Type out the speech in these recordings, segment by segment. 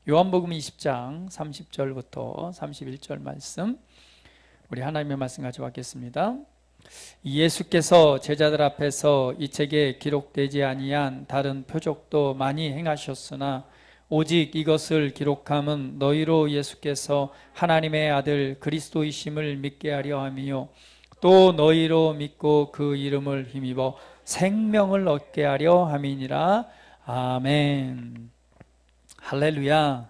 요한복음 20장 30절부터 31절 말씀, 우리 하나님의 말씀 가져왔겠습니다. 예수께서 제자들 앞에서 이 책에 기록되지 아니한 다른 표적도 많이 행하셨으나 오직 이것을 기록함은 너희로 예수께서 하나님의 아들 그리스도이심을 믿게 하려 함이요 또 너희로 믿고 그 이름을 힘입어 생명을 얻게 하려 함이니라. 아멘. 할렐루야.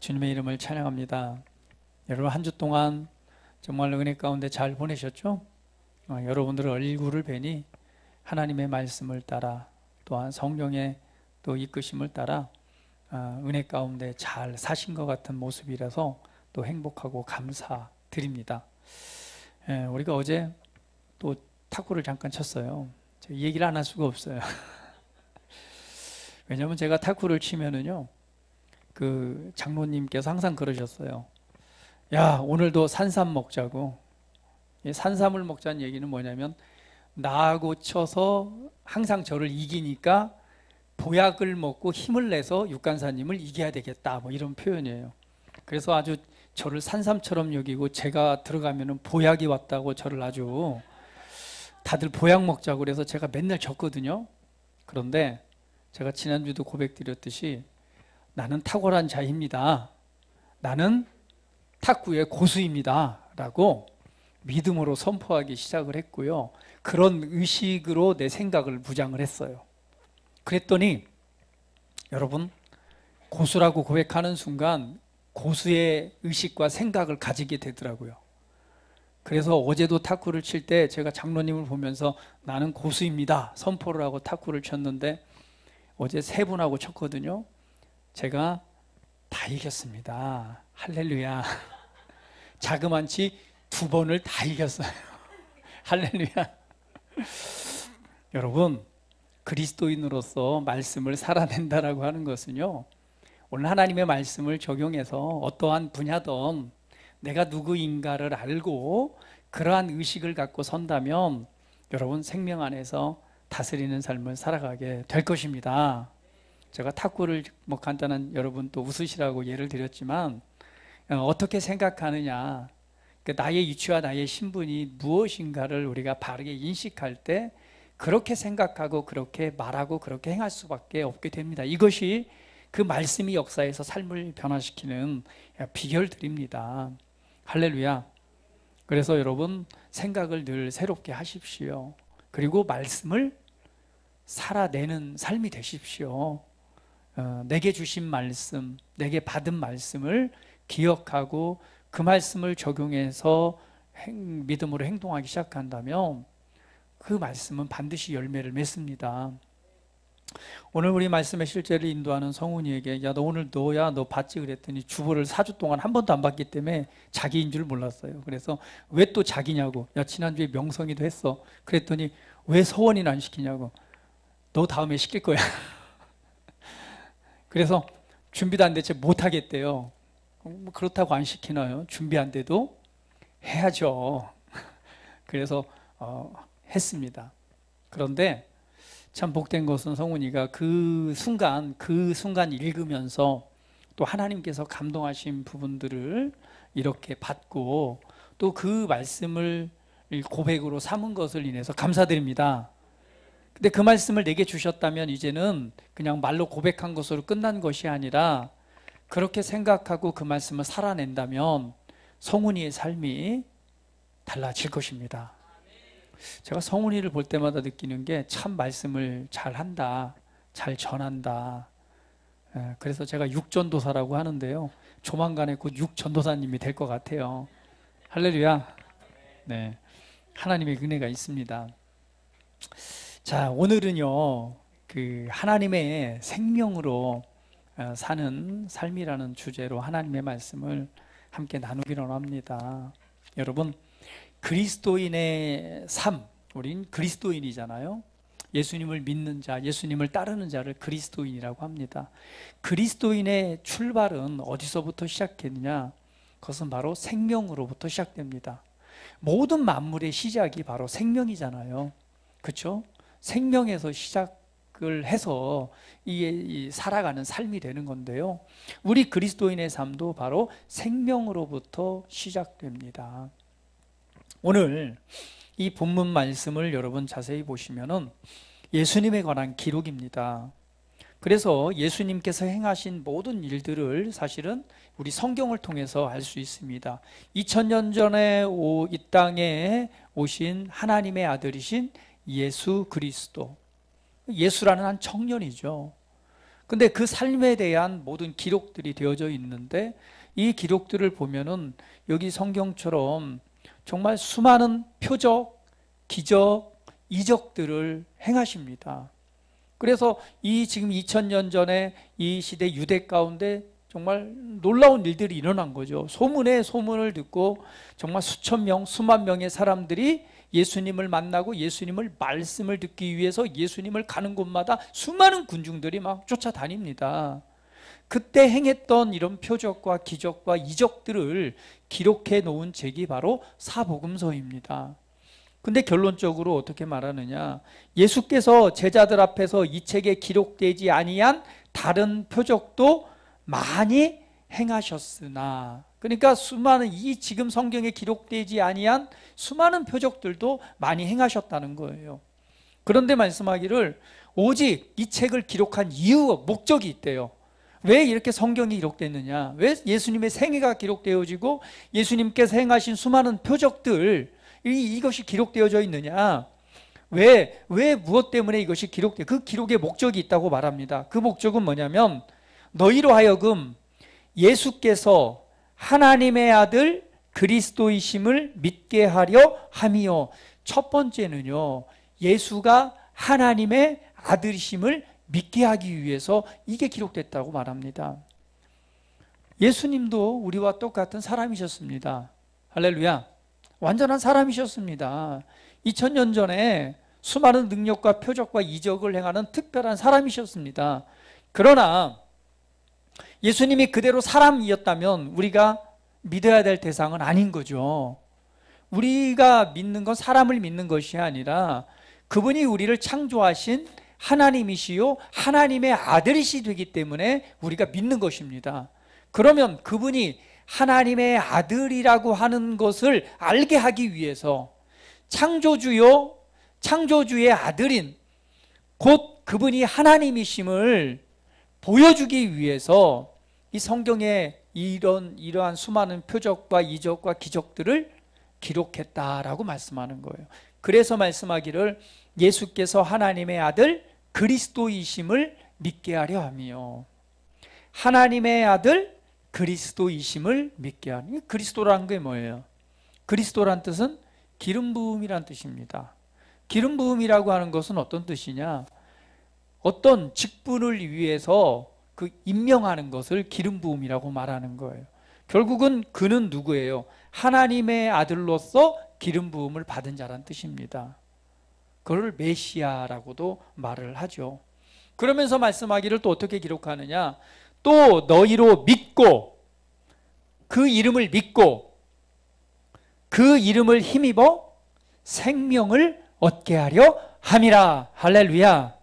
주님의 이름을 찬양합니다. 여러분, 한 주 동안 정말 은혜 가운데 잘 보내셨죠? 여러분들의 얼굴을 뵈니 하나님의 말씀을 따라, 또한 성령의 또 이끄심을 따라 은혜 가운데 잘 사신 것 같은 모습이라서 또 행복하고 감사드립니다. 우리가 어제 또 탁구를 잠깐 쳤어요. 제가 얘기를 안 할 수가 없어요. 왜냐면 제가 탁구를 치면은요, 그 장로님께서 항상 그러셨어요. 야, 오늘도 산삼 먹자고. 산삼을 먹자는 얘기는 뭐냐면, 나하고 쳐서 항상 저를 이기니까 보약을 먹고 힘을 내서 육간사님을 이겨야 되겠다, 뭐 이런 표현이에요. 그래서 아주 저를 산삼처럼 여기고, 제가 들어가면은 보약이 왔다고 저를 아주 다들 보약 먹자고 그래서 제가 맨날 졌거든요. 그런데 제가 지난주도 고백드렸듯이 나는 탁월한 자입니다. 나는 탁구의 고수입니다. 라고 믿음으로 선포하기 시작을 했고요. 그런 의식으로 내 생각을 무장을 했어요. 그랬더니 여러분, 고수라고 고백하는 순간 고수의 의식과 생각을 가지게 되더라고요. 그래서 어제도 탁구를 칠 때 제가 장로님을 보면서 나는 고수입니다 선포를 하고 탁구를 쳤는데, 어제 세 분하고 쳤거든요. 제가 다 이겼습니다. 할렐루야. 자그만치 2번을 다 이겼어요. 할렐루야. 여러분, 그리스도인으로서 말씀을 살아낸다라고 하는 것은요, 오늘 하나님의 말씀을 적용해서 어떠한 분야든 내가 누구인가를 알고 그러한 의식을 갖고 선다면 여러분, 생명 안에서 다스리는 삶을 살아가게 될 것입니다. 제가 탁구를 뭐 간단한, 여러분 또 웃으시라고 예를 드렸지만, 어떻게 생각하느냐, 나의 위치와 나의 신분이 무엇인가를 우리가 바르게 인식할 때 그렇게 생각하고 그렇게 말하고 그렇게 행할 수밖에 없게 됩니다. 이것이 그 말씀이 역사에서 삶을 변화시키는 비결들입니다. 할렐루야. 그래서 여러분, 생각을 늘 새롭게 하십시오. 그리고 말씀을 살아내는 삶이 되십시오. 내게 주신 말씀, 내게 받은 말씀을 기억하고 그 말씀을 적용해서 믿음으로 행동하기 시작한다면 그 말씀은 반드시 열매를 맺습니다. 오늘 우리 말씀의 실제를 인도하는 성훈이에게, 야, 너 오늘 너 받지 그랬더니 주보를 4주 동안 한 번도 안 받기 때문에 자기인 줄 몰랐어요. 그래서 왜 또 자기냐고. 야, 지난주에 명성이도 했어. 그랬더니 왜 서원이는 안 시키냐고. 너 다음에 시킬 거야. 그래서 준비도 안 됐지 못하겠대요. 그렇다고 안 시키나요? 준비 안 돼도 해야죠. 그래서 했습니다. 그런데 참 복된 것은 성훈이가 그 순간 읽으면서 또 하나님께서 감동하신 부분들을 이렇게 받고 또 그 말씀을 고백으로 삼은 것을 인해서 감사드립니다. 근데 그 말씀을 내게 주셨다면 이제는 그냥 말로 고백한 것으로 끝난 것이 아니라 그렇게 생각하고 그 말씀을 살아낸다면 성훈이의 삶이 달라질 것입니다. 제가 성훈이를 볼 때마다 느끼는 게 참 말씀을 잘한다, 잘 전한다. 그래서 제가 육전도사라고 하는데요, 조만간에 곧 육전도사님이 될 것 같아요. 할렐루야. 네, 하나님의 은혜가 있습니다. 자, 오늘은요, 그 하나님의 생명으로 사는 삶이라는 주제로 하나님의 말씀을 함께 나누기로 합니다. 여러분, 그리스도인의 삶, 우린 그리스도인이잖아요. 예수님을 믿는 자, 예수님을 따르는 자를 그리스도인이라고 합니다. 그리스도인의 출발은 어디서부터 시작했느냐? 그것은 바로 생명으로부터 시작됩니다. 모든 만물의 시작이 바로 생명이잖아요. 그렇죠? 생명에서 시작을 해서 이 살아가는 삶이 되는 건데요. 우리 그리스도인의 삶도 바로 생명으로부터 시작됩니다. 오늘 이 본문 말씀을 여러분 자세히 보시면은 예수님에 관한 기록입니다. 그래서 예수님께서 행하신 모든 일들을 사실은 우리 성경을 통해서 알 수 있습니다. 2000년 전에 이 땅에 오신 하나님의 아들이신 예수 그리스도, 예수라는 한 청년이죠. 근데 그 삶에 대한 모든 기록들이 되어져 있는데 이 기록들을 보면은 여기 성경처럼 정말 수많은 표적, 기적, 이적들을 행하십니다. 그래서 이 지금 2000년 전에 이 시대 유대 가운데 정말 놀라운 일들이 일어난 거죠. 소문에 소문을 듣고 정말 수천 명, 수만 명의 사람들이 예수님을 만나고 예수님을 말씀을 듣기 위해서 예수님을 가는 곳마다 수많은 군중들이 막 쫓아다닙니다. 그때 행했던 이런 표적과 기적과 이적들을 기록해 놓은 책이 바로 사복음서입니다. 근데 결론적으로 어떻게 말하느냐, 예수께서 제자들 앞에서 이 책에 기록되지 아니한 다른 표적도 많이 행하셨으나, 그러니까 수많은 이 지금 성경에 기록되지 아니한 수많은 표적들도 많이 행하셨다는 거예요. 그런데 말씀하기를 오직 이 책을 기록한 이유, 목적이 있대요. 왜 이렇게 성경이 기록됐느냐, 왜 예수님의 생애가 기록되어지고 예수님께서 행하신 수많은 표적들, 이것이 기록되어져 있느냐, 왜 무엇 때문에 이것이 기록돼, 그 기록의 목적이 있다고 말합니다. 그 목적은 뭐냐면 너희로 하여금 예수께서 하나님의 아들 그리스도이심을 믿게 하려 함이요. 첫 번째는요, 예수가 하나님의 아들이심을 믿게 하기 위해서 이게 기록됐다고 말합니다. 예수님도 우리와 똑같은 사람이셨습니다. 할렐루야. 완전한 사람이셨습니다. 2000년 전에 수많은 능력과 표적과 이적을 행하는 특별한 사람이셨습니다. 그러나 예수님이 그대로 사람이었다면 우리가 믿어야 될 대상은 아닌 거죠. 우리가 믿는 건 사람을 믿는 것이 아니라 그분이 우리를 창조하신 하나님이시요 하나님의 아들이시 되기 때문에 우리가 믿는 것입니다. 그러면 그분이 하나님의 아들이라고 하는 것을 알게 하기 위해서 창조주요 창조주의 아들인 곧 그분이 하나님이심을 보여주기 위해서 이 성경에 이러한 수많은 표적과 이적과 기적들을 기록했다라고 말씀하는 거예요. 그래서 말씀하기를 예수께서 하나님의 아들 그리스도이심을 믿게 하려 함이요. 하나님의 아들 그리스도이심을 믿게 하니, 그리스도라는 게 뭐예요? 그리스도란 뜻은 기름 부음이란 뜻입니다. 기름 부음이라고 하는 것은 어떤 뜻이냐? 어떤 직분을 위해서 그 임명하는 것을 기름 부음이라고 말하는 거예요. 결국은 그는 누구예요? 하나님의 아들로서 기름 부음을 받은 자란 뜻입니다. 그걸 메시아라고도 말을 하죠. 그러면서 말씀하기를 또 어떻게 기록하느냐? 또 너희로 믿고 그 이름을 믿고 그 이름을 힘입어 생명을 얻게 하려 함이라. 할렐루야.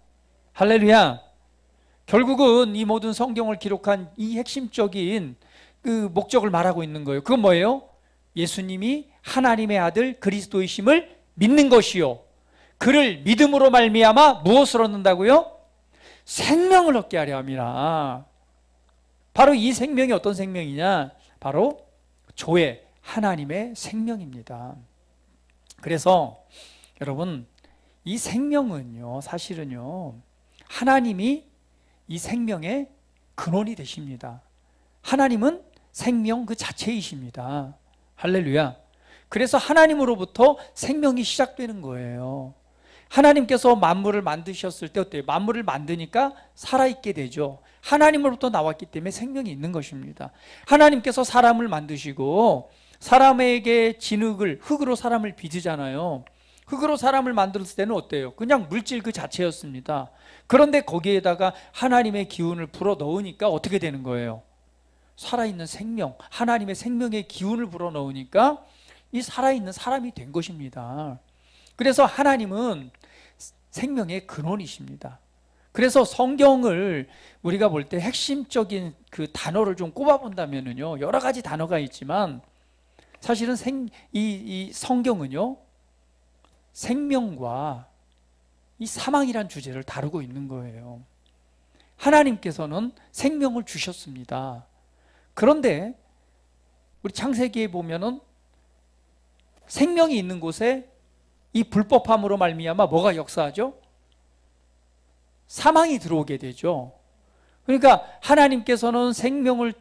할렐루야. 결국은 이 모든 성경을 기록한 이 핵심적인 그 목적을 말하고 있는 거예요. 그건 뭐예요? 예수님이 하나님의 아들 그리스도이심을 믿는 것이요, 그를 믿음으로 말미암아 무엇을 얻는다고요? 생명을 얻게 하려 함이라. 바로 이 생명이 어떤 생명이냐? 바로 조의 하나님의 생명입니다. 그래서 여러분, 이 생명은요, 사실은요, 하나님이 이 생명의 근원이 되십니다. 하나님은 생명 그 자체이십니다. 할렐루야. 그래서 하나님으로부터 생명이 시작되는 거예요. 하나님께서 만물을 만드셨을 때 어때요? 만물을 만드니까 살아있게 되죠. 하나님으로부터 나왔기 때문에 생명이 있는 것입니다. 하나님께서 사람을 만드시고 사람에게 진흙을, 흙으로 사람을 빚으잖아요. 흙으로 사람을 만들었을 때는 어때요? 그냥 물질 그 자체였습니다. 그런데 거기에다가 하나님의 기운을 불어 넣으니까 어떻게 되는 거예요? 살아있는 생명, 하나님의 생명의 기운을 불어 넣으니까 이 살아있는 사람이 된 것입니다. 그래서 하나님은 생명의 근원이십니다. 그래서 성경을 우리가 볼 때 핵심적인 그 단어를 좀 꼽아본다면요, 여러 가지 단어가 있지만 사실은 이 성경은요, 생명과 이 사망이란 주제를 다루고 있는 거예요. 하나님께서는 생명을 주셨습니다. 그런데 우리 창세기에 보면은 생명이 있는 곳에 이 불법함으로 말미암아 뭐가 역사하죠? 사망이 들어오게 되죠. 그러니까 하나님께서는 생명을,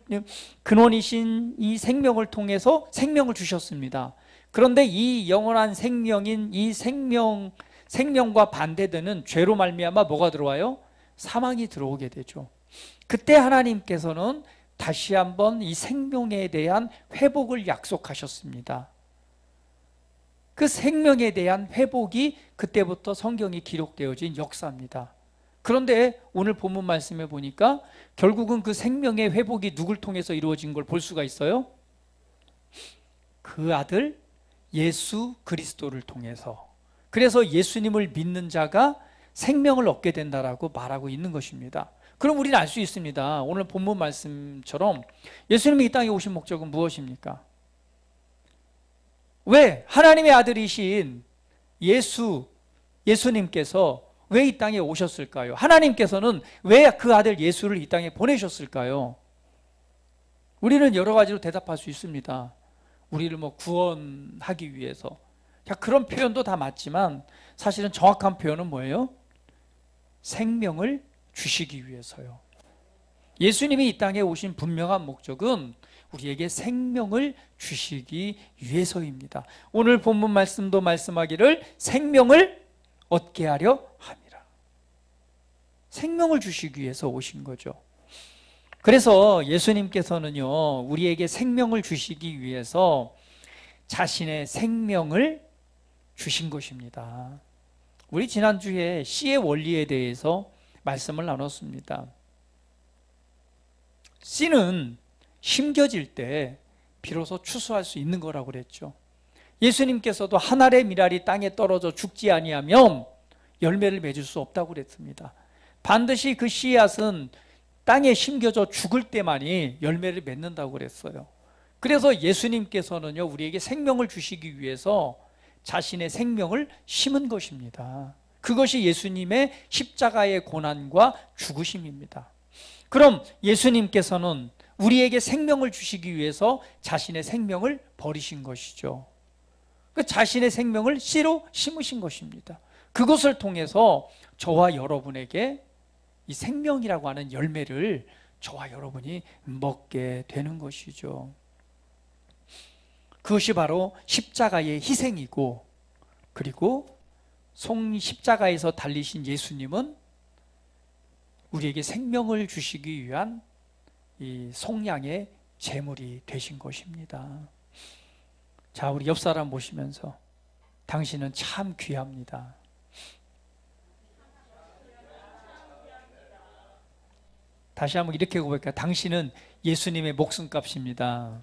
근원이신 이 생명을 통해서 생명을 주셨습니다. 그런데 이 영원한 생명인 이 생명과 반대되는 죄로 말미암아 뭐가 들어와요? 사망이 들어오게 되죠. 그때 하나님께서는 다시 한번 이 생명에 대한 회복을 약속하셨습니다. 그 생명에 대한 회복이 그때부터 성경이 기록되어진 역사입니다. 그런데 오늘 본문 말씀에 보니까 결국은 그 생명의 회복이 누굴 통해서 이루어진 걸 볼 수가 있어요? 그 아들 예수 그리스도를 통해서. 그래서 예수님을 믿는 자가 생명을 얻게 된다라고 말하고 있는 것입니다. 그럼 우리는 알 수 있습니다. 오늘 본문 말씀처럼 예수님이 이 땅에 오신 목적은 무엇입니까? 왜 하나님의 아들이신 예수님께서 왜 이 땅에 오셨을까요? 하나님께서는 왜 그 아들 예수를 이 땅에 보내셨을까요? 우리는 여러 가지로 대답할 수 있습니다. 우리를 뭐 구원하기 위해서. 자, 그런 표현도 다 맞지만 사실은 정확한 표현은 뭐예요? 생명을 주시기 위해서요. 예수님이 이 땅에 오신 분명한 목적은 우리에게 생명을 주시기 위해서입니다. 오늘 본문 말씀도 말씀하기를 생명을 얻게 하려 함이라. 생명을 주시기 위해서 오신 거죠. 그래서 예수님께서는요, 우리에게 생명을 주시기 위해서 자신의 생명을 주신 것입니다. 우리 지난주에 씨의 원리에 대해서 말씀을 나눴습니다. 씨는 심겨질 때 비로소 추수할 수 있는 거라고 그랬죠. 예수님께서도 한 알의 밀알이 땅에 떨어져 죽지 아니하면 열매를 맺을 수 없다고 그랬습니다. 반드시 그 씨앗은 땅에 심겨져 죽을 때만이 열매를 맺는다고 그랬어요. 그래서 예수님께서는요, 우리에게 생명을 주시기 위해서 자신의 생명을 심은 것입니다. 그것이 예수님의 십자가의 고난과 죽으심입니다. 그럼 예수님께서는 우리에게 생명을 주시기 위해서 자신의 생명을 버리신 것이죠. 그 자신의 생명을 씨로 심으신 것입니다. 그것을 통해서 저와 여러분에게 이 생명이라고 하는 열매를 저와 여러분이 먹게 되는 것이죠. 그것이 바로 십자가의 희생이고, 그리고 십자가에서 달리신 예수님은 우리에게 생명을 주시기 위한 이 속량의 제물이 되신 것입니다. 자, 우리 옆 사람 보시면서 당신은 참 귀합니다. 다시 한번 이렇게 고백할까요? 당신은 예수님의 목숨값입니다.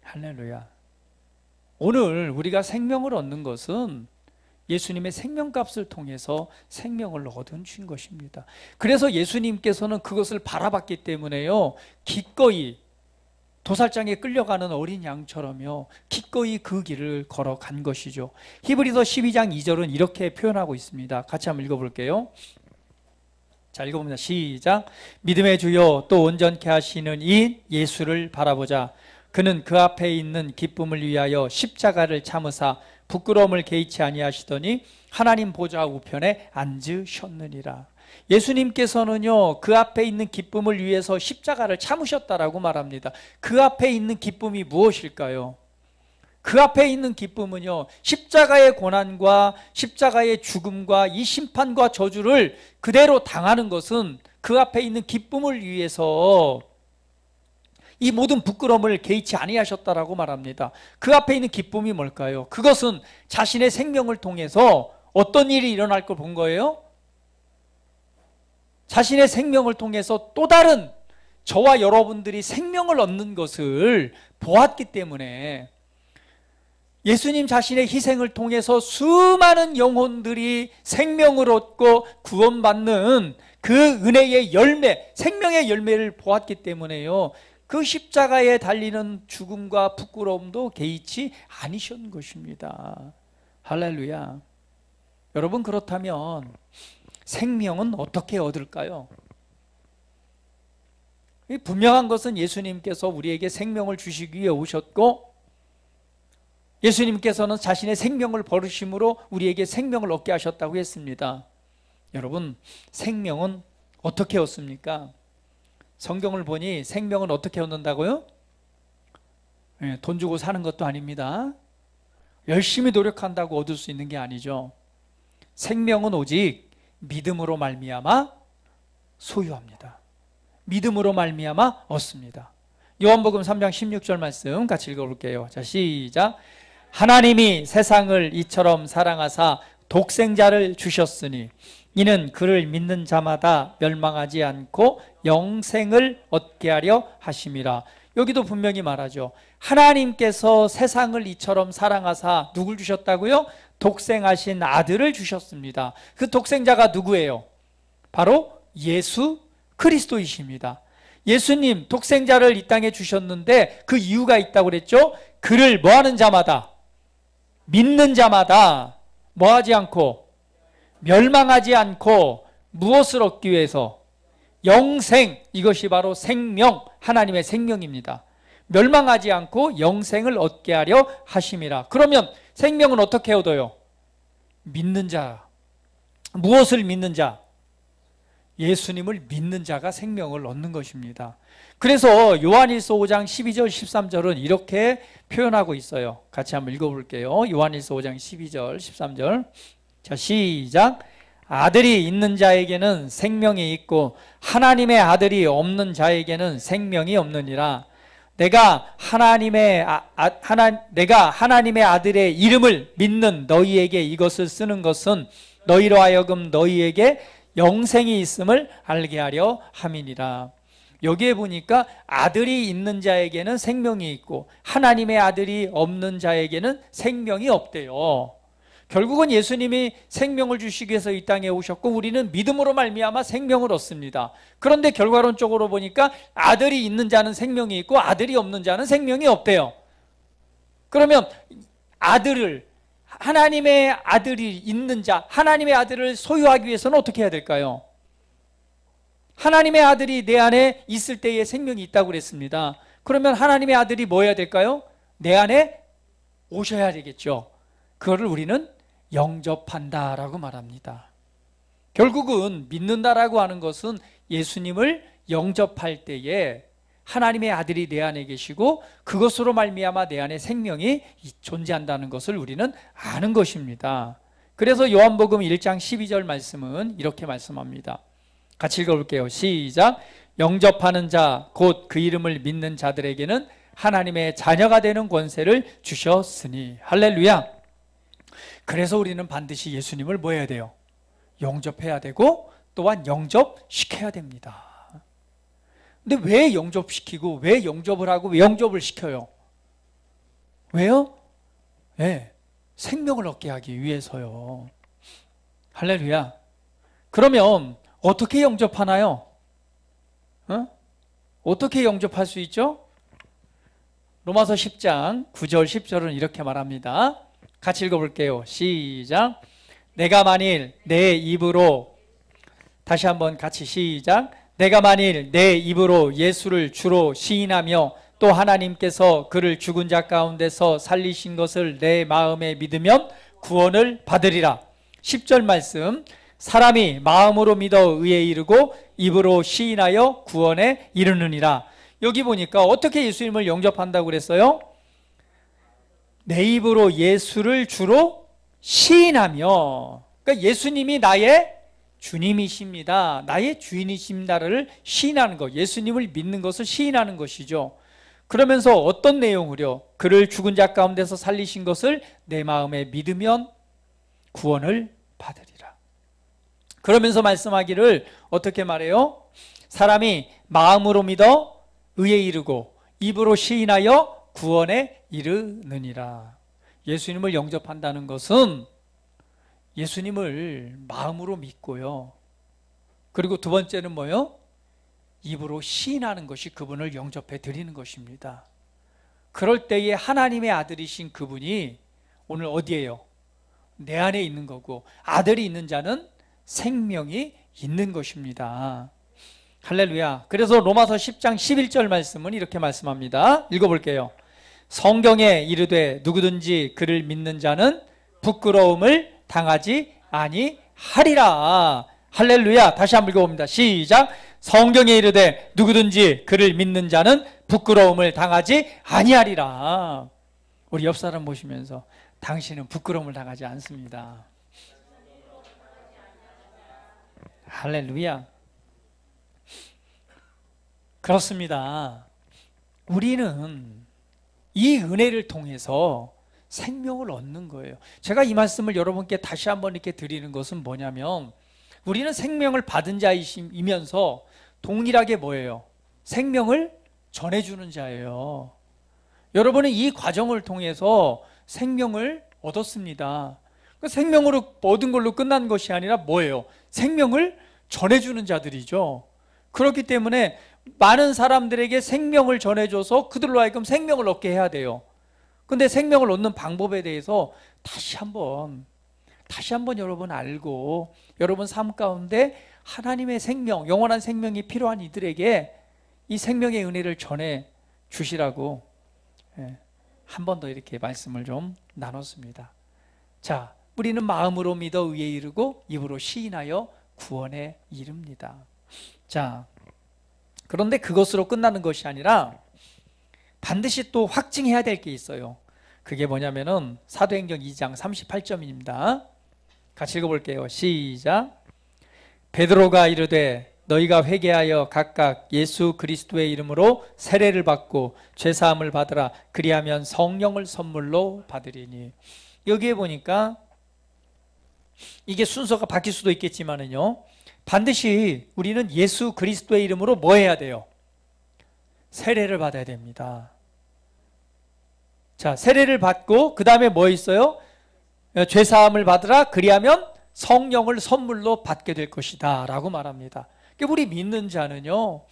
할렐루야. 오늘 우리가 생명을 얻는 것은 예수님의 생명값을 통해서 생명을 얻은 준 것입니다. 그래서 예수님께서는 그것을 바라봤기 때문에요, 기꺼이 도살장에 끌려가는 어린 양처럼요, 기꺼이 그 길을 걸어간 것이죠. 히브리서 12장 2절은 이렇게 표현하고 있습니다. 같이 한번 읽어볼게요. 자, 읽어봅니다. 시작. 믿음의 주요 또 온전케 하시는 이 예수를 바라보자. 그는 그 앞에 있는 기쁨을 위하여 십자가를 참으사 부끄러움을 개의치 아니하시더니 하나님 보좌 우편에 앉으셨느니라. 예수님께서는요, 그 앞에 있는 기쁨을 위해서 십자가를 참으셨다라고 말합니다. 그 앞에 있는 기쁨이 무엇일까요? 그 앞에 있는 기쁨은요, 십자가의 고난과 십자가의 죽음과 이 심판과 저주를 그대로 당하는 것은 그 앞에 있는 기쁨을 위해서 이 모든 부끄러움을 개의치 아니하셨다라고 말합니다. 그 앞에 있는 기쁨이 뭘까요? 그것은 자신의 생명을 통해서 어떤 일이 일어날 걸 본 거예요? 자신의 생명을 통해서 또 다른 저와 여러분들이 생명을 얻는 것을 보았기 때문에, 예수님 자신의 희생을 통해서 수많은 영혼들이 생명을 얻고 구원받는 그 은혜의 열매, 생명의 열매를 보았기 때문에요. 그 십자가에 달리는 죽음과 부끄러움도 개의치 않으신 것입니다. 할렐루야. 여러분, 그렇다면 생명은 어떻게 얻을까요? 분명한 것은 예수님께서 우리에게 생명을 주시기 위해 오셨고, 예수님께서는 자신의 생명을 버리심으로 우리에게 생명을 얻게 하셨다고 했습니다. 여러분, 생명은 어떻게 얻습니까? 성경을 보니 생명은 어떻게 얻는다고요? 돈 주고 사는 것도 아닙니다. 열심히 노력한다고 얻을 수 있는 게 아니죠. 생명은 오직 믿음으로 말미암아 소유합니다. 믿음으로 말미암아 얻습니다. 요한복음 3장 16절 말씀 같이 읽어볼게요. 자, 시작. 하나님이 세상을 이처럼 사랑하사 독생자를 주셨으니 이는 그를 믿는 자마다 멸망하지 않고 영생을 얻게 하려 하심이라. 여기도 분명히 말하죠. 하나님께서 세상을 이처럼 사랑하사 누굴 주셨다고요? 독생하신 아들을 주셨습니다. 그 독생자가 누구예요? 바로 예수 그리스도이십니다. 예수님 독생자를 이 땅에 주셨는데 그 이유가 있다고 그랬죠? 그를 뭐하는 자마다, 믿는 자마다 뭐하지 않고, 멸망하지 않고 무엇을 얻기 위해서? 영생, 이것이 바로 생명, 하나님의 생명입니다. 멸망하지 않고 영생을 얻게 하려 하심이라. 그러면 생명은 어떻게 얻어요? 믿는 자. 무엇을 믿는 자? 예수님을 믿는 자가 생명을 얻는 것입니다. 그래서 요한일서 5장 12절 13절은 이렇게 표현하고 있어요. 같이 한번 읽어볼게요. 요한일서 5장 12절 13절. 자, 시작. 아들이 있는 자에게는 생명이 있고 하나님의 아들이 없는 자에게는 생명이 없느니라. 내가 하나님의 아들의 이름을 믿는 너희에게 이것을 쓰는 것은 너희로 하여금 너희에게 영생이 있음을 알게 하려 함이니라. 여기에 보니까 아들이 있는 자에게는 생명이 있고 하나님의 아들이 없는 자에게는 생명이 없대요. 결국은 예수님이 생명을 주시기 위해서 이 땅에 오셨고 우리는 믿음으로 말미암아 생명을 얻습니다. 그런데 결과론적으로 보니까 아들이 있는 자는 생명이 있고 아들이 없는 자는 생명이 없대요. 그러면 하나님의 아들이 있는 자, 하나님의 아들을 소유하기 위해서는 어떻게 해야 될까요? 하나님의 아들이 내 안에 있을 때에 생명이 있다고 그랬습니다. 그러면 하나님의 아들이 뭐 해야 될까요? 내 안에 오셔야 되겠죠. 그거를 우리는 영접한다라고 말합니다. 결국은 믿는다라고 하는 것은 예수님을 영접할 때에 하나님의 아들이 내 안에 계시고 그것으로 말미암아 내 안에 생명이 존재한다는 것을 우리는 아는 것입니다. 그래서 요한복음 1장 12절 말씀은 이렇게 말씀합니다. 같이 읽어볼게요. 시작. 영접하는 자 곧 그 이름을 믿는 자들에게는 하나님의 자녀가 되는 권세를 주셨으니. 할렐루야. 그래서 우리는 반드시 예수님을 뭐 해야 돼요? 영접해야 되고 또한 영접시켜야 됩니다. 근데 왜 영접시키고 왜 영접을 하고 왜 영접을 시켜요? 왜요? 네, 생명을 얻게 하기 위해서요. 할렐루야. 그러면 어떻게 영접하나요? 어떻게 영접할 수 있죠? 로마서 10장 9절 10절은 이렇게 말합니다. 같이 읽어볼게요. 시작. 내가 만일 내 입으로, 다시 한번 같이 시작. 내가 만일 내 입으로 예수를 주로 시인하며 또 하나님께서 그를 죽은 자 가운데서 살리신 것을 내 마음에 믿으면 구원을 받으리라. 10절 말씀. 사람이 마음으로 믿어 의에 이르고 입으로 시인하여 구원에 이르느니라. 여기 보니까 어떻게 예수님을 영접한다고 그랬어요? 내 입으로 예수를 주로 시인하며, 그러니까 예수님이 나의 주님이십니다, 나의 주인이십니다를 시인하는 것, 예수님을 믿는 것을 시인하는 것이죠. 그러면서 어떤 내용으로? 그를 죽은 자 가운데서 살리신 것을 내 마음에 믿으면 구원을 받으리라. 그러면서 말씀하기를 어떻게 말해요? 사람이 마음으로 믿어 의에 이르고 입으로 시인하여 구원에 이르느니라. 예수님을 영접한다는 것은 예수님을 마음으로 믿고요. 그리고 두 번째는 뭐요? 입으로 시인하는 것이 그분을 영접해 드리는 것입니다. 그럴 때에 하나님의 아들이신 그분이 오늘 어디에요? 내 안에 있는 거고, 아들이 있는 자는 생명이 있는 것입니다. 할렐루야. 그래서 로마서 10장 11절 말씀은 이렇게 말씀합니다. 읽어볼게요. 성경에 이르되 누구든지 그를 믿는 자는 부끄러움을 당하지 아니하리라. 할렐루야. 다시 한번 읽어봅니다. 시작. 성경에 이르되 누구든지 그를 믿는 자는 부끄러움을 당하지 아니하리라. 우리 옆 사람 보시면서 당신은 부끄러움을 당하지 않습니다. 할렐루야. 그렇습니다. 우리는 이 은혜를 통해서 생명을 얻는 거예요. 제가 이 말씀을 여러분께 다시 한번 이렇게 드리는 것은 뭐냐면, 우리는 생명을 받은 자이면서 동일하게 뭐예요? 생명을 전해주는 자예요. 여러분은 이 과정을 통해서 생명을 얻었습니다. 그 생명으로 얻은 걸로 끝난 것이 아니라 뭐예요? 생명을 전해주는 자들이죠. 그렇기 때문에 많은 사람들에게 생명을 전해줘서 그들로 하여금 생명을 얻게 해야 돼요. 근데 생명을 얻는 방법에 대해서 다시 한번 여러분 알고, 여러분 삶 가운데 하나님의 생명, 영원한 생명이 필요한 이들에게 이 생명의 은혜를 전해 주시라고 한 번 더 이렇게 말씀을 좀 나눴습니다. 자, 우리는 마음으로 믿어 의에 이르고 입으로 시인하여 구원에 이릅니다. 자, 그런데 그것으로 끝나는 것이 아니라 반드시 또 확증해야 될 게 있어요. 그게 뭐냐면은 사도행전 2장 38절입니다. 같이 읽어볼게요. 시작. 베드로가 이르되 너희가 회개하여 각각 예수 그리스도의 이름으로 세례를 받고 죄사함을 받으라. 그리하면 성령을 선물로 받으리니. 여기에 보니까 이게 순서가 바뀔 수도 있겠지만은요, 반드시 우리는 예수 그리스도의 이름으로 뭐 해야 돼요? 세례를 받아야 됩니다. 자, 세례를 받고 그 다음에 뭐 있어요? 죄사함을 받으라. 그리하면 성령을 선물로 받게 될 것이다 라고 말합니다. 우리 믿는 자는요,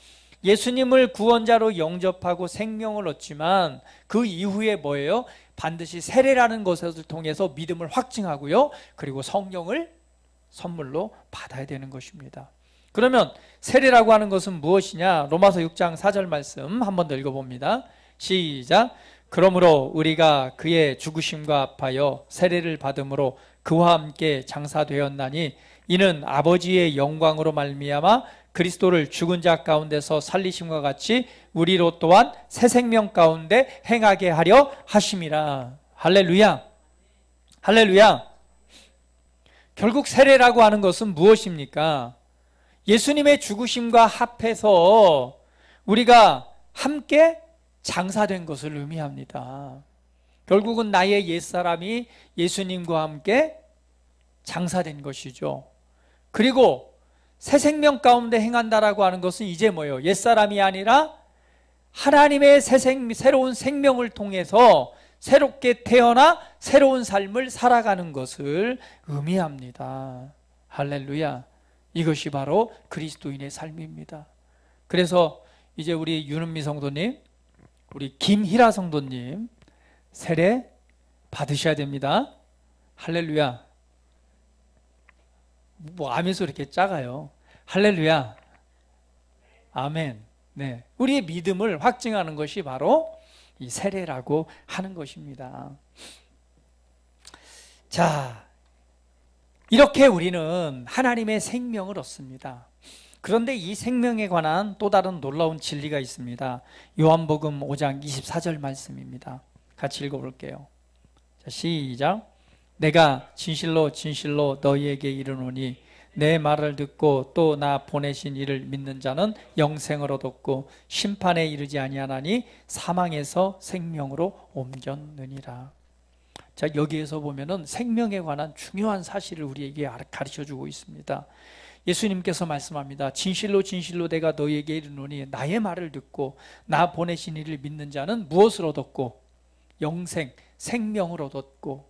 예수님을 구원자로 영접하고 생명을 얻지만 그 이후에 뭐예요? 반드시 세례라는 것을 통해서 믿음을 확증하고요, 그리고 성령을 선물로 받아야 되는 것입니다. 그러면 세례라고 하는 것은 무엇이냐? 로마서 6장 4절 말씀 한 번 더 읽어봅니다. 시작. 그러므로 우리가 그의 죽으심과 합하여 세례를 받음으로 그와 함께 장사되었나니 이는 아버지의 영광으로 말미암아 그리스도를 죽은 자 가운데서 살리심과 같이 우리로 또한 새 생명 가운데 행하게 하려 하심이라. 할렐루야. 할렐루야. 결국 세례라고 하는 것은 무엇입니까? 예수님의 죽으심과 합해서 우리가 함께 장사된 것을 의미합니다. 결국은 나의 옛사람이 예수님과 함께 장사된 것이죠. 그리고 새 생명 가운데 행한다라고 하는 것은 이제 뭐예요? 옛사람이 아니라 하나님의 새로운 생명을 통해서 새롭게 태어나 새로운 삶을 살아가는 것을 의미합니다. 할렐루야. 이것이 바로 그리스도인의 삶입니다. 그래서 이제 우리 윤은미 성도님, 우리 김희라 성도님 세례 받으셔야 됩니다. 할렐루야. 뭐 아멘소 이렇게 작아요. 할렐루야. 아멘. 네, 우리의 믿음을 확증하는 것이 바로 이 세례라고 하는 것입니다. 자, 이렇게 우리는 하나님의 생명을 얻습니다. 그런데 이 생명에 관한 또 다른 놀라운 진리가 있습니다. 요한복음 5장 24절 말씀입니다. 같이 읽어볼게요. 자, 시작. 내가 진실로 진실로 너희에게 이르노니 내 말을 듣고 또 나 보내신 이를 믿는 자는 영생을 얻었고 심판에 이르지 아니하나니 사망에서 생명으로 옮겼느니라. 자, 여기에서 보면은 생명에 관한 중요한 사실을 우리에게 가르쳐 주고 있습니다. 예수님께서 말씀합니다. 진실로 진실로 내가 너희에게 이르노니 나의 말을 듣고 나 보내신 이를 믿는 자는 무엇을 얻었고? 영생, 생명을 얻었고,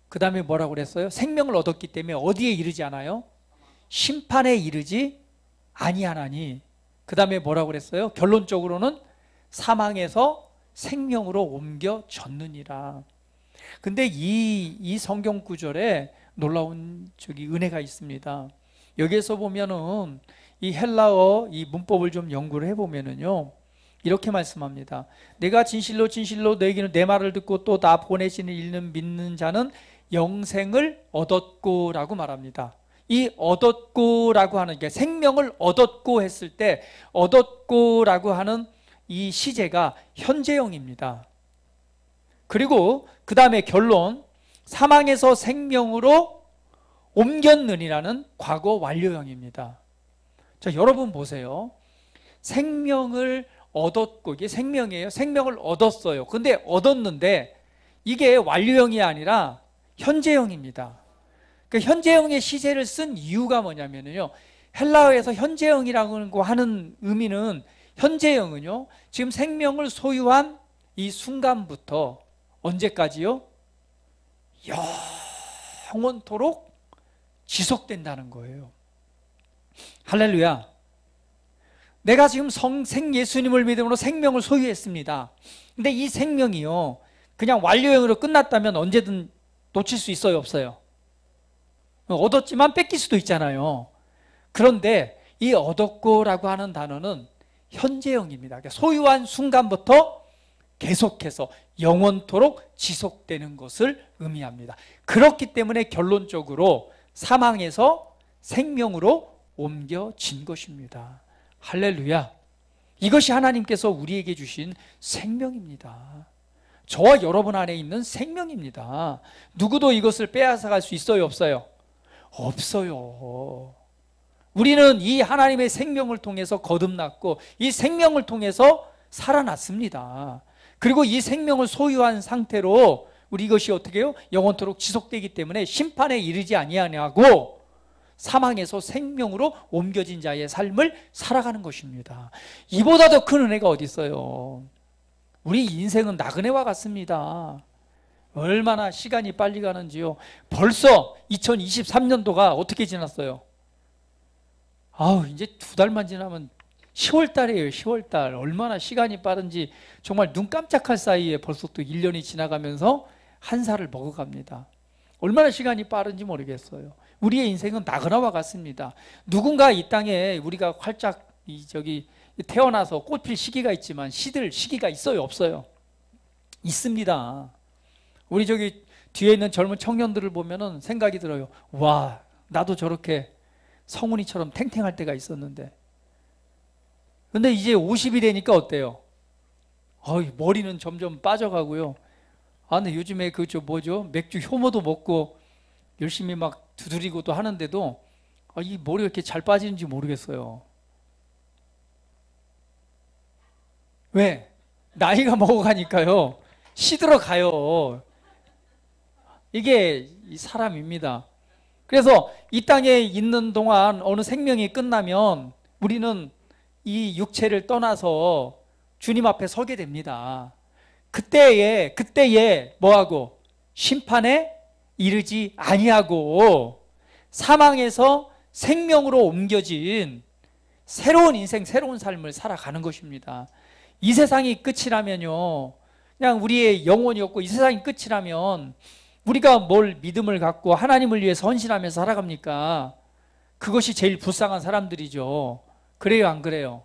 그 다음에 뭐라고 그랬어요? 생명을 얻었기 때문에 어디에 이르지 않아요? 심판에 이르지 아니하나니. 그 다음에 뭐라고 그랬어요? 결론적으로는 사망에서 생명으로 옮겨졌느니라. 근데 이 성경 구절에 놀라운 은혜가 있습니다. 여기에서 보면은 이 헬라어 이 문법을 좀 연구를 해보면은요, 이렇게 말씀합니다. 내가 진실로 진실로 너에게는 내 말을 듣고 또 나 보내시는 이는 믿는 자는 영생을 얻었고 라고 말합니다. 이 얻었고 라고 하는 게, 생명을 얻었고 했을 때 얻었고 라고 하는 이 시제가 현재형입니다. 그리고 그 다음에 결론, 사망에서 생명으로 옮겼느니라는 과거 완료형입니다. 자, 여러분 보세요. 생명을 얻었고, 이게 생명이에요. 생명을 얻었어요. 근데 얻었는데 이게 완료형이 아니라 현재형입니다. 그 현재형의 시제를 쓴 이유가 뭐냐면요, 헬라어에서 현재형이라고 하는 의미는, 현재형은요, 지금 생명을 소유한 이 순간부터 언제까지요? 영원토록 지속된다는 거예요. 할렐루야. 내가 지금 생 예수님을 믿음으로 생명을 소유했습니다. 근데 이 생명이요, 그냥 완료형으로 끝났다면 언제든 놓칠 수 있어요, 없어요? 얻었지만 뺏길 수도 있잖아요. 그런데 이 얻었고라고 하는 단어는 현재형입니다. 소유한 순간부터 계속해서 영원토록 지속되는 것을 의미합니다. 그렇기 때문에 결론적으로 사망에서 생명으로 옮겨진 것입니다. 할렐루야. 이것이 하나님께서 우리에게 주신 생명입니다. 저와 여러분 안에 있는 생명입니다. 누구도 이것을 빼앗아갈 수 있어요, 없어요? 없어요. 우리는 이 하나님의 생명을 통해서 거듭났고, 이 생명을 통해서 살아났습니다. 그리고 이 생명을 소유한 상태로 우리 이것이 어떻게 해요? 영원토록 지속되기 때문에 심판에 이르지 아니하냐고 사망에서 생명으로 옮겨진 자의 삶을 살아가는 것입니다. 이보다 더 큰 은혜가 어디 있어요? 우리 인생은 나그네와 같습니다. 얼마나 시간이 빨리 가는지요. 벌써 2023년도가 어떻게 지났어요? 이제 2달만 지나면 10월 달이에요. 10월 달. 얼마나 시간이 빠른지 정말 눈 깜짝할 사이에 벌써 또 1년이 지나가면서 한 살을 먹어갑니다. 얼마나 시간이 빠른지 모르겠어요. 우리의 인생은 나그네와 같습니다. 누군가 이 땅에 우리가 활짝 태어나서 꽃필 시기가 있지만 시들 시기가 있어요, 없어요? 있습니다. 우리 뒤에 있는 젊은 청년들을 보면은 생각이 들어요. 와, 나도 저렇게 성훈이처럼 탱탱할 때가 있었는데. 근데 이제 50이 되니까 어때요? 머리는 점점 빠져가고요. 근데 요즘에 맥주 효모도 먹고 열심히 막 두드리고 또 하는데도 이 머리가 이렇게 잘 빠지는지 모르겠어요. 왜? 나이가 먹어가니까요, 시들어가요. 이게 사람입니다. 그래서 이 땅에 있는 동안 어느 생명이 끝나면 우리는 이 육체를 떠나서 주님 앞에 서게 됩니다. 그때에 뭐하고? 심판에 이르지 아니하고 사망에서 생명으로 옮겨진 새로운 인생, 새로운 삶을 살아가는 것입니다. 이 세상이 끝이라면요, 그냥 우리의 영혼이 없고 이 세상이 끝이라면 우리가 뭘 믿음을 갖고 하나님을 위해서 헌신하면서 살아갑니까? 그것이 제일 불쌍한 사람들이죠. 그래요, 안 그래요?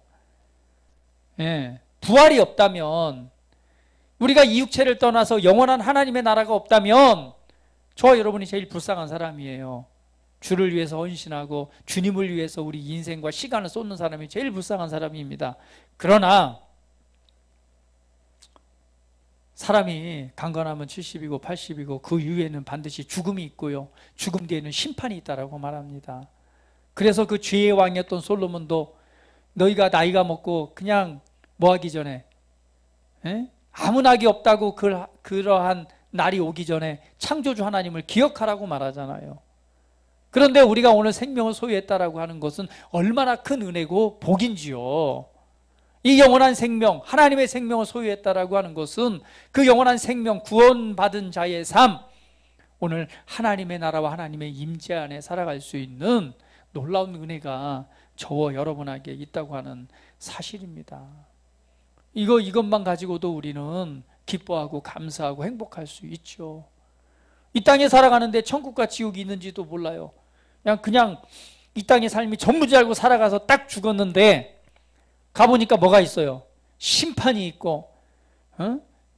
예. 부활이 없다면, 우리가 이 육체를 떠나서 영원한 하나님의 나라가 없다면 저와 여러분이 제일 불쌍한 사람이에요. 주를 위해서 헌신하고 주님을 위해서 우리 인생과 시간을 쏟는 사람이 제일 불쌍한 사람입니다. 그러나 사람이 강건하면 70이고 80이고 그 이후에는 반드시 죽음이 있고요, 죽음 뒤에는 심판이 있다라고 말합니다. 그래서 그 죄의 왕이었던 솔로몬도 너희가 나이가 먹고 그냥 뭐하기 전에, 아무 낙이 없다고 그러한 날이 오기 전에 창조주 하나님을 기억하라고 말하잖아요. 그런데 우리가 오늘 생명을 소유했다라고 하는 것은 얼마나 큰 은혜고 복인지요. 이 영원한 생명, 하나님의 생명을 소유했다라고 하는 것은 그 영원한 생명, 구원받은 자의 삶, 오늘 하나님의 나라와 하나님의 임재 안에 살아갈 수 있는 놀라운 은혜가 저와 여러분에게 있다고 하는 사실입니다. 이것만 가지고도 우리는 기뻐하고 감사하고 행복할 수 있죠. 이 땅에 살아가는데 천국과 지옥이 있는지도 몰라요. 그냥 이 땅의 삶이 전부지 알고 살아가서 딱 죽었는데 가보니까 뭐가 있어요? 심판이 있고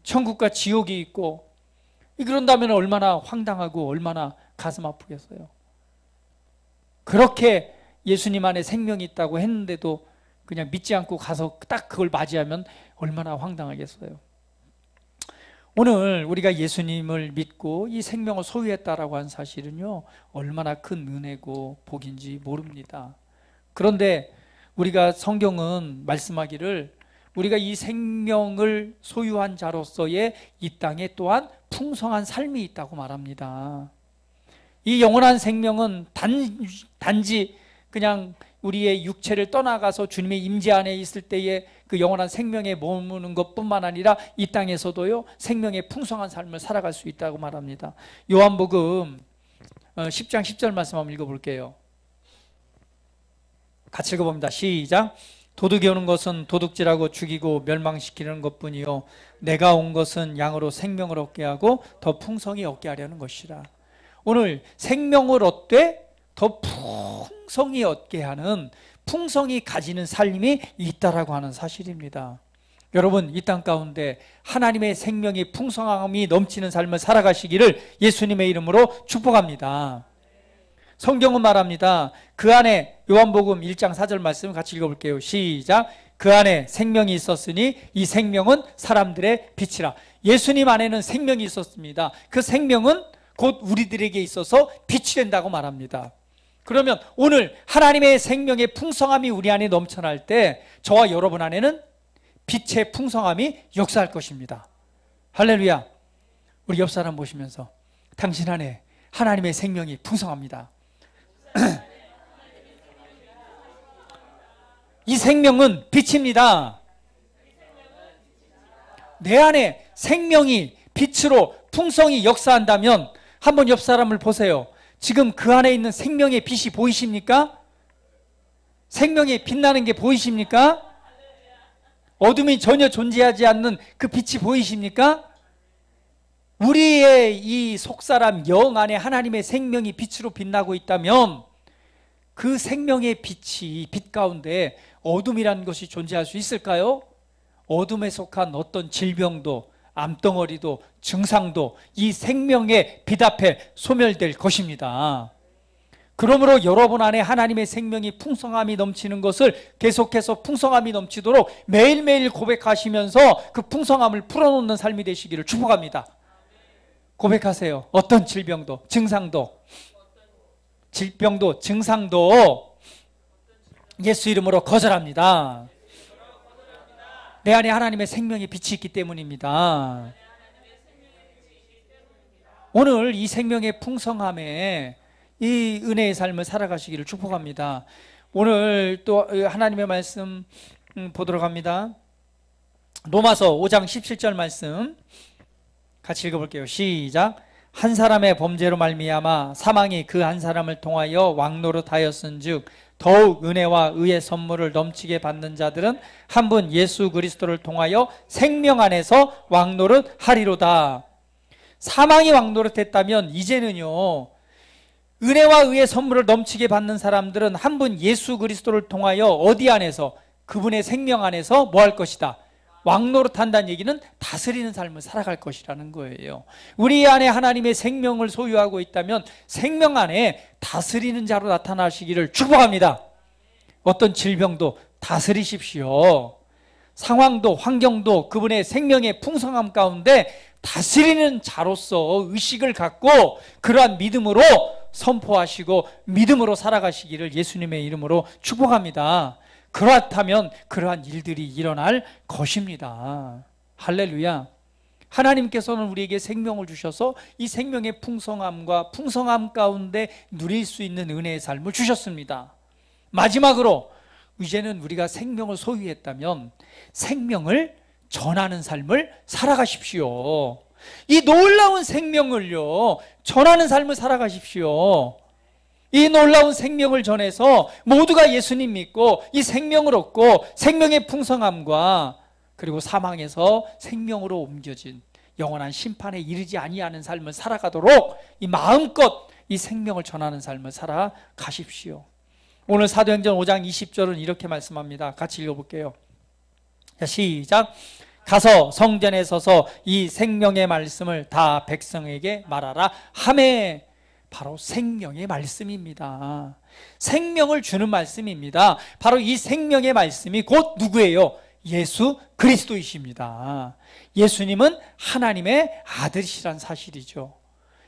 천국과 지옥이 있고, 그런다면 얼마나 황당하고 얼마나 가슴 아프겠어요. 그렇게 예수님 안에 생명이 있다고 했는데도 그냥 믿지 않고 가서 딱 그걸 맞이하면 얼마나 황당하겠어요. 오늘 우리가 예수님을 믿고 이 생명을 소유했다라고 한 사실은요, 얼마나 큰 은혜고 복인지 모릅니다. 그런데 우리가 성경은 말씀하기를 우리가 이 생명을 소유한 자로서의 이 땅에 또한 풍성한 삶이 있다고 말합니다. 이 영원한 생명은 단지 그냥 우리의 육체를 떠나가서 주님의 임재 안에 있을 때에 그 영원한 생명에 머무는 것뿐만 아니라 이 땅에서도요, 생명의 풍성한 삶을 살아갈 수 있다고 말합니다. 요한복음 10장 10절 말씀 한번 읽어볼게요. 같이 읽어봅니다. 시작. 도둑이 오는 것은 도둑질하고 죽이고 멸망시키는 것뿐이요 내가 온 것은 양으로 생명을 얻게 하고 더 풍성히 얻게 하려는 것이라. 오늘 생명을 얻되 더 풍성히 얻게 하는, 풍성히 가지는 삶이 있다라고 하는 사실입니다. 여러분, 이 땅 가운데 하나님의 생명이 풍성함이 넘치는 삶을 살아가시기를 예수님의 이름으로 축복합니다. 성경은 말합니다. 그 안에, 요한복음 1장 4절 말씀 같이 읽어볼게요. 시작. 그 안에 생명이 있었으니 이 생명은 사람들의 빛이라. 예수님 안에는 생명이 있었습니다. 그 생명은 곧 우리들에게 있어서 빛이 된다고 말합니다. 그러면 오늘 하나님의 생명의 풍성함이 우리 안에 넘쳐날 때 저와 여러분 안에는 빛의 풍성함이 역사할 것입니다. 할렐루야. 우리 옆 사람 보시면서 당신 안에 하나님의 생명이 풍성합니다. 이 생명은 빛입니다. 내 안에 생명이 빛으로 풍성히 역사한다면 한번 옆 사람을 보세요. 지금 그 안에 있는 생명의 빛이 보이십니까? 생명이 빛나는 게 보이십니까? 어둠이 전혀 존재하지 않는 그 빛이 보이십니까? 우리의 이 속사람 영 안에 하나님의 생명이 빛으로 빛나고 있다면 그 생명의 빛이, 빛 가운데 어둠이라는 것이 존재할 수 있을까요? 어둠에 속한 어떤 질병도, 암덩어리도, 증상도 이 생명의 빛 앞에 소멸될 것입니다. 그러므로 여러분 안에 하나님의 생명이 풍성함이 넘치는 것을 계속해서 풍성함이 넘치도록 매일매일 고백하시면서 그 풍성함을 풀어놓는 삶이 되시기를 축복합니다. 고백하세요. 어떤 질병도, 증상도, 질병도, 증상도 예수 이름으로 거절합니다. 내 안에 하나님의 생명의 빛이 있기 때문입니다. 오늘 이 생명의 풍성함에 이 은혜의 삶을 살아가시기를 축복합니다. 오늘 또 하나님의 말씀 보도록 합니다. 로마서 5장 17절 말씀 같이 읽어볼게요. 시작. 한 사람의 범죄로 말미암아 사망이 그 한 사람을 통하여 왕노릇하였은즉 더욱 은혜와 의의 선물을 넘치게 받는 자들은 한 분 예수 그리스도를 통하여 생명 안에서 왕노릇하리로다. 사망이 왕노릇했다면 이제는요, 은혜와 의의 선물을 넘치게 받는 사람들은 한 분 예수 그리스도를 통하여 어디 안에서, 그분의 생명 안에서 뭐 할 것이다? 왕노릇한다는 얘기는 다스리는 삶을 살아갈 것이라는 거예요. 우리 안에 하나님의 생명을 소유하고 있다면 생명 안에 다스리는 자로 나타나시기를 축복합니다. 어떤 질병도 다스리십시오. 상황도 환경도 그분의 생명의 풍성함 가운데 다스리는 자로서 의식을 갖고 그러한 믿음으로 선포하시고 믿음으로 살아가시기를 예수님의 이름으로 축복합니다. 그렇다면 그러한 일들이 일어날 것입니다. 할렐루야. 하나님께서는 우리에게 생명을 주셔서 이 생명의 풍성함과 풍성함 가운데 누릴 수 있는 은혜의 삶을 주셨습니다. 마지막으로 이제는 우리가 생명을 소유했다면 생명을 전하는 삶을 살아가십시오. 이 놀라운 생명을요, 전하는 삶을 살아가십시오. 이 놀라운 생명을 전해서 모두가 예수님 믿고 이 생명을 얻고 생명의 풍성함과 그리고 사망에서 생명으로 옮겨진 영원한 심판에 이르지 아니하는 삶을 살아가도록 이 마음껏 이 생명을 전하는 삶을 살아가십시오. 오늘 사도행전 5장 20절은 이렇게 말씀합니다. 같이 읽어볼게요. 자, 시작. 가서 성전에 서서 이 생명의 말씀을 다 백성에게 말하라 하매. 바로 생명의 말씀입니다. 생명을 주는 말씀입니다. 바로 이 생명의 말씀이 곧 누구예요? 예수 그리스도이십니다. 예수님은 하나님의 아들이시란 사실이죠.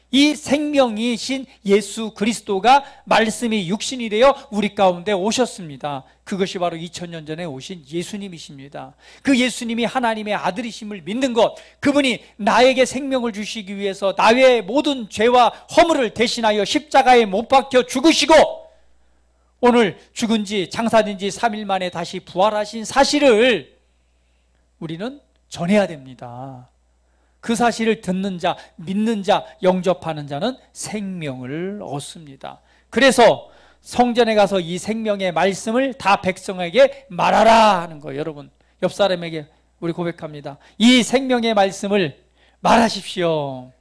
이 생명이신 예수 그리스도가 말씀이 육신이 되어 우리 가운데 오셨습니다. 그것이 바로 2000년 전에 오신 예수님이십니다. 그 예수님이 하나님의 아들이심을 믿는 것, 그분이 나에게 생명을 주시기 위해서 나의 모든 죄와 허물을 대신하여 십자가에 못 박혀 죽으시고 오늘 죽은 지 장사된 지 3일 만에 다시 부활하신 사실을 우리는 전해야 됩니다. 그 사실을 듣는 자, 믿는 자, 영접하는 자는 생명을 얻습니다. 그래서 성전에 가서 이 생명의 말씀을 다 백성에게 말하라 하는 거예요. 여러분, 옆 사람에게 우리 고백합니다. 이 생명의 말씀을 말하십시오.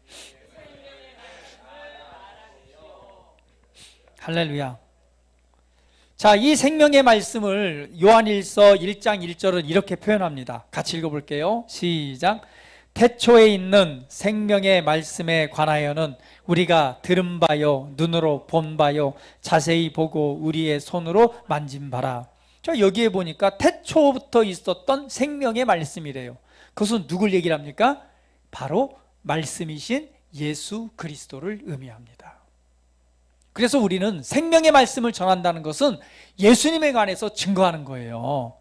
할렐루야. 자, 이 생명의 말씀을 요한일서 1장 1절은 이렇게 표현합니다. 같이 읽어볼게요. 시작. 태초에 있는 생명의 말씀에 관하여는 우리가 들은 바요, 눈으로 본 바요, 자세히 보고 우리의 손으로 만진 바라. 자, 여기에 보니까 태초부터 있었던 생명의 말씀이래요. 그것은 누굴 얘기를 합니까? 바로 말씀이신 예수 그리스도를 의미합니다. 그래서 우리는 생명의 말씀을 전한다는 것은 예수님에 관해서 증거하는 거예요.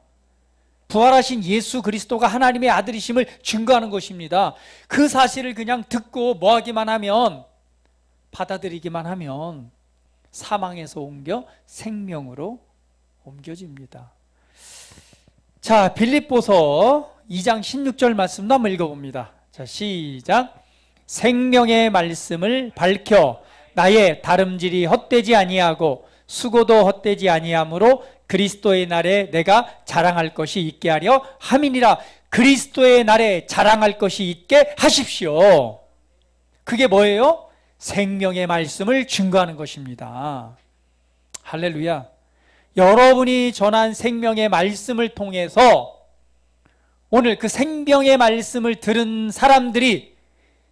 부활하신 예수 그리스도가 하나님의 아들이심을 증거하는 것입니다. 그 사실을 그냥 듣고 뭐하기만 하면, 받아들이기만 하면 사망에서 옮겨 생명으로 옮겨집니다. 자, 빌립보서 2장 16절 말씀도 한번 읽어봅니다. 자, 시작. 생명의 말씀을 밝혀 나의 다름질이 헛되지 아니하고 수고도 헛되지 아니하므로 그리스도의 날에 내가 자랑할 것이 있게 하려 함이니라. 그리스도의 날에 자랑할 것이 있게 하십시오. 그게 뭐예요? 생명의 말씀을 증거하는 것입니다. 할렐루야. 여러분이 전한 생명의 말씀을 통해서 오늘 그 생명의 말씀을 들은 사람들이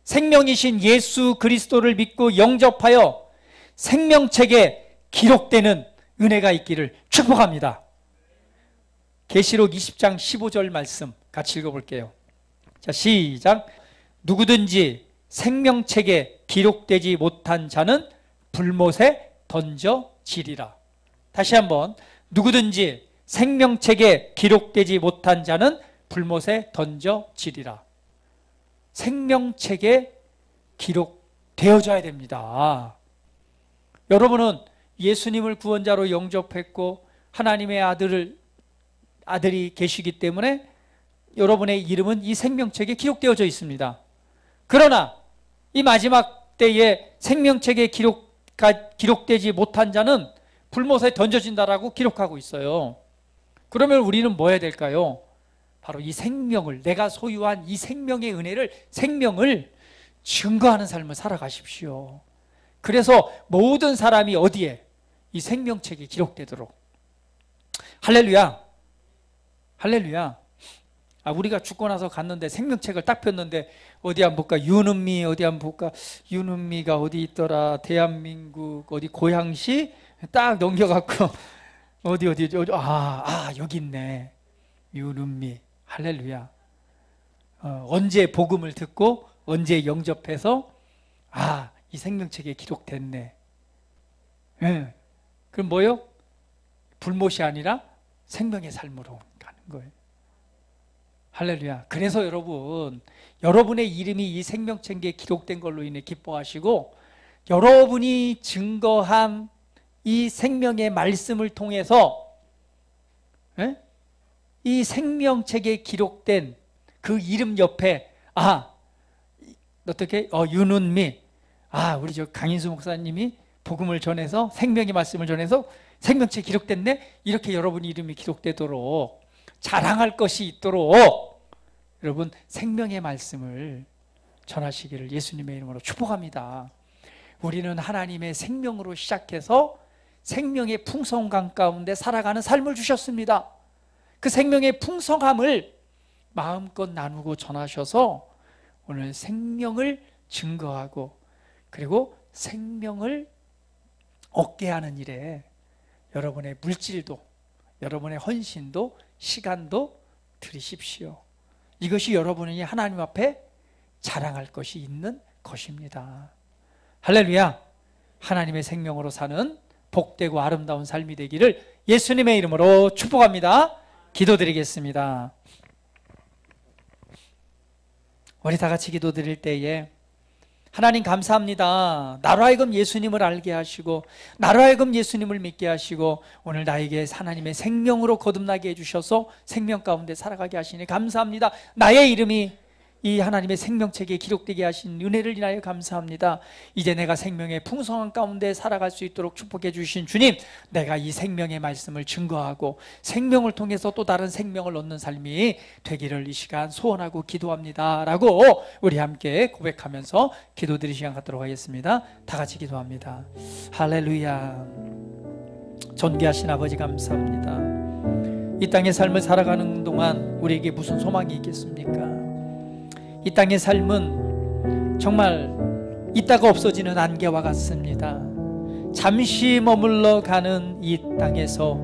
생명이신 예수 그리스도를 믿고 영접하여 생명책에 기록되는 은혜가 있기를 축복합니다. 계시록 20장 15절 말씀 같이 읽어볼게요. 자, 시작. 누구든지 생명책에 기록되지 못한 자는 불못에 던져지리라. 다시 한번, 누구든지 생명책에 기록되지 못한 자는 불못에 던져지리라. 생명책에 기록되어져야 됩니다. 여러분은 예수님을 구원자로 영접했고 하나님의 아들이 계시기 때문에 여러분의 이름은 이 생명책에 기록되어져 있습니다. 그러나 이 마지막 때에 생명책에 기록되지 못한 자는 불못에 던져진다라고 기록하고 있어요. 그러면 우리는 뭐 해야 될까요? 바로 이 생명을, 내가 소유한 이 생명의 은혜를, 생명을 증거하는 삶을 살아가십시오. 그래서 모든 사람이 어디에? 이 생명책에 기록되도록. 할렐루야. 할렐루야. 아, 우리가 죽고 나서 갔는데 생명책을 딱 폈는데 어디 한번 볼까? 윤은미 어디 한번 볼까? 윤은미가 어디 있더라? 대한민국 어디 고양시 딱 넘겨갖고 어디 여기 있네. 윤은미. 할렐루야. 언제 복음을 듣고 언제 영접해서 이 생명책에 기록됐네. 네. 그럼 뭐요? 불못이 아니라 생명의 삶으로 가는 거예요. 할렐루야. 그래서 여러분의 이름이 이 생명책에 기록된 걸로 인해 기뻐하시고, 여러분이 증거한 이 생명의 말씀을 통해서 예? 이 생명책에 기록된 그 이름 옆에 어떻게 윤은미, 우리 저 강인수 목사님이 복음을 전해서 생명의 말씀을 전해서 생명책에 기록됐네, 이렇게 여러분 이름이 기록되도록 자랑할 것이 있도록 여러분 생명의 말씀을 전하시기를 예수님의 이름으로 축복합니다. 우리는 하나님의 생명으로 시작해서 생명의 풍성함 가운데 살아가는 삶을 주셨습니다. 그 생명의 풍성함을 마음껏 나누고 전하셔서 오늘 생명을 증거하고 그리고 생명을 얻게 하는 일에 여러분의 물질도, 여러분의 헌신도, 시간도 드리십시오. 이것이 여러분이 하나님 앞에 자랑할 것이 있는 것입니다. 할렐루야. 하나님의 생명으로 사는 복되고 아름다운 삶이 되기를 예수님의 이름으로 축복합니다. 기도드리겠습니다. 우리 다 같이 기도드릴 때에 하나님 감사합니다. 나로 하여금 예수님을 알게 하시고 나로 하여금 예수님을 믿게 하시고 오늘 나에게 하나님의 생명으로 거듭나게 해주셔서 생명 가운데 살아가게 하시니 감사합니다. 나의 이름이 이 하나님의 생명책에 기록되게 하신 은혜를 인하여 감사합니다. 이제 내가 생명의 풍성한 가운데 살아갈 수 있도록 축복해 주신 주님, 내가 이 생명의 말씀을 증거하고 생명을 통해서 또 다른 생명을 얻는 삶이 되기를 이 시간 소원하고 기도합니다 라고 우리 함께 고백하면서 기도드릴 시간 갖도록 하겠습니다. 다 같이 기도합니다. 할렐루야. 존귀하신 아버지 감사합니다. 이 땅의 삶을 살아가는 동안 우리에게 무슨 소망이 있겠습니까? 이 땅의 삶은 정말 있다가 없어지는 안개와 같습니다. 잠시 머물러 가는 이 땅에서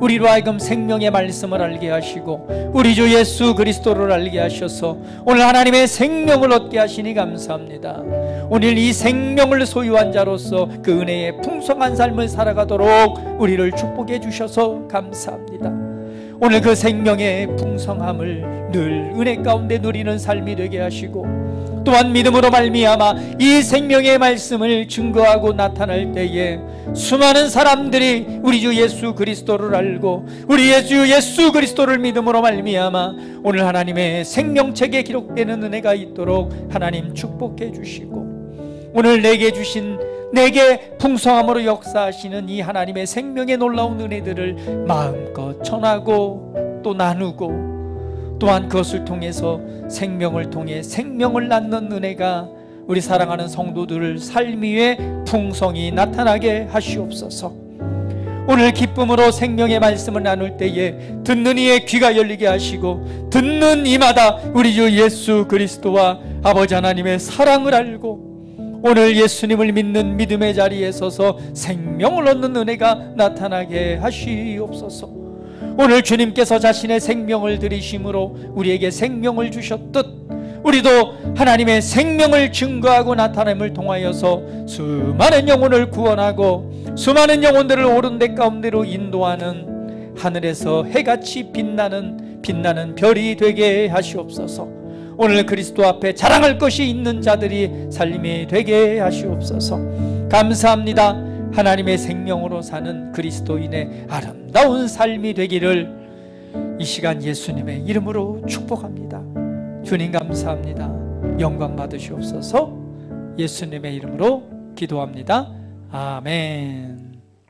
우리로 하여금 생명의 말씀을 알게 하시고 우리 주 예수 그리스도를 알게 하셔서 오늘 하나님의 생명을 얻게 하시니 감사합니다. 오늘 이 생명을 소유한 자로서 그 은혜의 풍성한 삶을 살아가도록 우리를 축복해 주셔서 감사합니다. 오늘 그 생명의 풍성함을 늘 은혜 가운데 누리는 삶이 되게 하시고 또한 믿음으로 말미암아 이 생명의 말씀을 증거하고 나타날 때에 수많은 사람들이 우리 주 예수 그리스도를 알고 우리 예수 그리스도를 믿음으로 말미암아 오늘 하나님의 생명책에 기록되는 은혜가 있도록 하나님 축복해 주시고 오늘 내게 풍성함으로 역사하시는 이 하나님의 생명의 놀라운 은혜들을 마음껏 전하고 또 나누고 또한 그것을 통해서 생명을 통해 생명을 낳는 은혜가 우리 사랑하는 성도들 삶 위에 풍성히 나타나게 하시옵소서. 오늘 기쁨으로 생명의 말씀을 나눌 때에 듣는 이의 귀가 열리게 하시고 듣는 이마다 우리 주 예수 그리스도와 아버지 하나님의 사랑을 알고 오늘 예수님을 믿는 믿음의 자리에 서서 생명을 얻는 은혜가 나타나게 하시옵소서. 오늘 주님께서 자신의 생명을 들이심으로 우리에게 생명을 주셨듯 우리도 하나님의 생명을 증거하고 나타냄을 통하여서 수많은 영혼을 구원하고 수많은 영혼들을 옳은 데 가운데로 인도하는 하늘에서 해같이 빛나는 별이 되게 하시옵소서. 오늘 그리스도 앞에 자랑할 것이 있는 자들이 삶이 되게 하시옵소서. 감사합니다. 하나님의 생명으로 사는 그리스도인의 아름다운 삶이 되기를 이 시간 예수님의 이름으로 축복합니다. 주님 감사합니다. 영광 받으시옵소서. 예수님의 이름으로 기도합니다. 아멘.